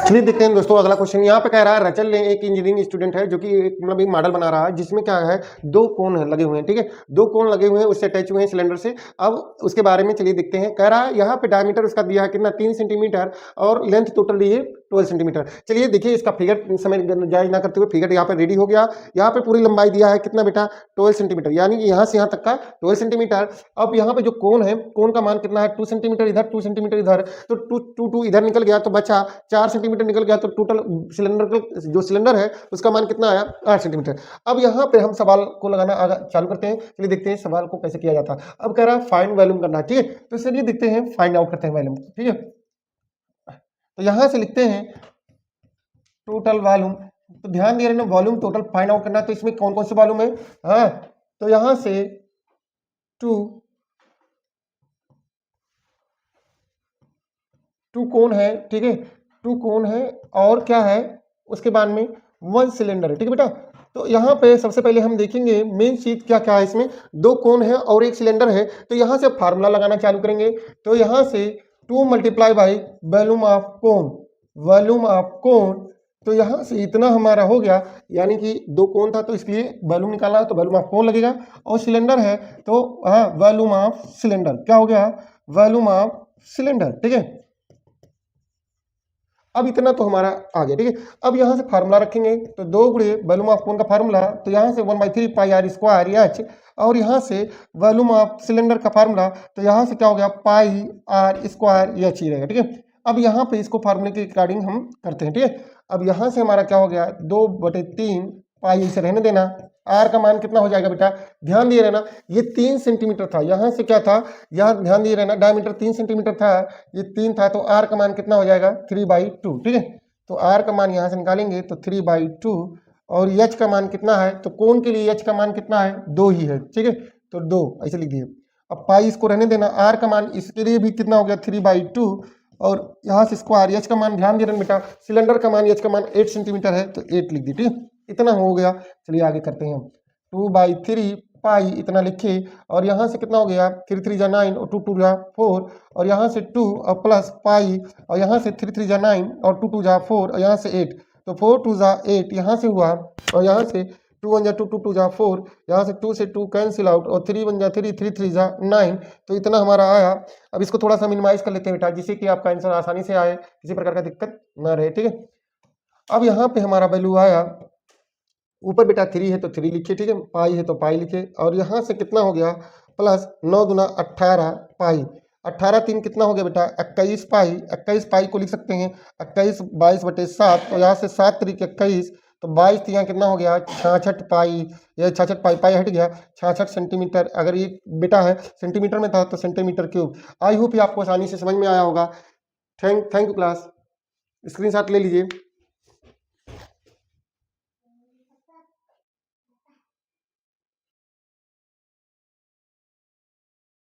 चलिए देखते हैं दोस्तों अगला क्वेश्चन। यहाँ पे कह रहा है रचल ने एक इंजीनियरिंग स्टूडेंट है जो कि एक मतलब एक मॉडल बना रहा है जिसमें क्या है दो कोन लगे हुए हैं, ठीक है, दो कोन लगे हुए हैं उससे अटैच हुए हैं सिलेंडर से। अब उसके बारे में चलिए देखते हैं। कह रहा है यहाँ पे डायमीटर उसका दिया है कितना 3 सेंटीमीटर और लेंथ टोटल दी है 12 सेंटीमीटर। चलिए देखिए इसका फिगर समय जायज ना करते हुए फिगर यहाँ पे रेडी हो गया। यहाँ पे पूरी लंबाई दिया है कितना बेटा 12 सेंटीमीटर, यानी कि यहाँ से यहाँ तक का 12 सेंटीमीटर। अब यहाँ पे जो कोन है कोन का मान कितना है 2 सेंटीमीटर इधर 2 सेंटीमीटर इधर, तो 2 इधर निकल गया तो बचा 4 सेंटीमीटर निकल गया, तो टोटल सिलेंडर जो सिलेंडर है उसका मान कितना आया 8 सेंटीमीटर। अब यहाँ पे हम सवाल को लगाना चालू करते हैं। चलिए देखते हैं सवाल को कैसे किया जाता है। अब कह रहा है फाइंड वॉल्यूम करना है, ठीक है, तो चलिए देखते हैं फाइंड आउट करते हैं वॉल्यूम, ठीक है। तो यहाँ से लिखते हैं टोटल वॉल्यूम, तो ध्यान दिए रहना वॉल्यूम टोटल फाइंड आउट करना है। तो इसमें कौन कौन से वॉल्यूम है, हाँ, तो यहाँ से 2 कोन है, ठीक है, 2 कोन है और क्या है उसके बाद में 1 सिलेंडर है, ठीक है बेटा। तो यहाँ पे सबसे पहले हम देखेंगे मेन चीज क्या क्या है, इसमें 2 कोन है और 1 सिलेंडर है। तो यहाँ से फार्मूला लगाना चालू करेंगे। तो यहाँ से 2 multiply by volume of cone, volume of cone, तो यहाँ से इतना हमारा हो गया, यानी कि 2 कोन था तो इसलिए वॉल्यूम निकाला तो वॉल्यूम ऑफ कोन लगेगा, और सिलेंडर है तो हाँ वॉल्यूम ऑफ सिलेंडर, क्या हो गया वॉल्यूम ऑफ सिलेंडर, ठीक है। अब इतना तो हमारा आ गया, ठीक है। अब यहाँ से फार्मूला रखेंगे तो 2 गुणे वॉल्यूम ऑफ कोन का फार्मूला, तो यहाँ से 1/3 पाई आर स्क्वायर एच, और यहाँ से वॉल्यूम ऑफ सिलेंडर का फार्मूला, तो यहाँ से क्या हो गया पाई आर स्क्वायर एच ही रहेगा, ठीक है। अब यहाँ पे इसको फार्मूले के अकॉर्डिंग हम करते हैं, ठीक है। अब यहाँ से हमारा क्या हो गया 2/3 पाई, इसे रहने देना। आर का मान कितना हो जाएगा बेटा, ध्यान दिए रहना ये 3 सेंटीमीटर था, यहाँ से क्या था, यहाँ ध्यान दिए रहना डायमीटर 3 सेंटीमीटर था, ये 3 था, तो आर का मान कितना हो जाएगा 3/2, ठीक है। तो आर का मान यहाँ से निकालेंगे तो 3/2, और एच का मान कितना है, तो कोण के लिए एच का मान कितना है 2 ही है, ठीक है, तो 2 ऐसे लिख दिए। अब पाई इसको रहने देना, आर का मान इसके लिए भी कितना हो गया 3/2, और यहाँ से स्क्वायर एच का मान ध्यान दे रहे बेटा, सिलेंडर का मान एच का मान 8 सेंटीमीटर है तो 8 लिख दी, ठीक है, इतना हो गया। चलिए आगे करते हैं हम। 2/3 पाई इतना लिखे, और यहाँ से कितना हो गया 3 3 जा 9 और 2 2 जा 4, और यहाँ से 2 और प्लस पाई, और यहाँ से 3 3 जा 9 और 2 2 जा 4, और यहाँ से 8, तो 4 2 जा 8 यहाँ से हुआ, और यहाँ से 2 1 जा 2 2 2 जा 4, यहाँ से 2 से 2 कैंसिल आउट, और 3 1 जा 3 3 3 जा 9, तो इतना हमारा आया। अब इसको थोड़ा सा मिनिमाइज कर लेते हैं बेटा, जिससे कि आपका आंसर आसानी से आए, किसी प्रकार का दिक्कत ना रहे, ठीक है। अब यहाँ पे हमारा वैल्यू आया, ऊपर बेटा 3 है तो 3 लिखिए, ठीक है, पाई है तो पाई लिखे, और यहाँ से कितना हो गया प्लस 9 दूना 18 पाई, 18 3 कितना हो गया बेटा 21 पाई, 21 पाई को लिख सकते हैं 21 22/7, और यहाँ से 7 3 21, तो 22 यहाँ कितना हो गया 66 पाई, यह 66 पाई, पाई हट गया 66 सेंटीमीटर। अगर ये बेटा है सेंटीमीटर में था तो सेंटीमीटर क्यूब। आई होप ये आपको आसानी से समझ में आया होगा। थैंक यू क्लास, स्क्रीनशॉट ले लीजिए।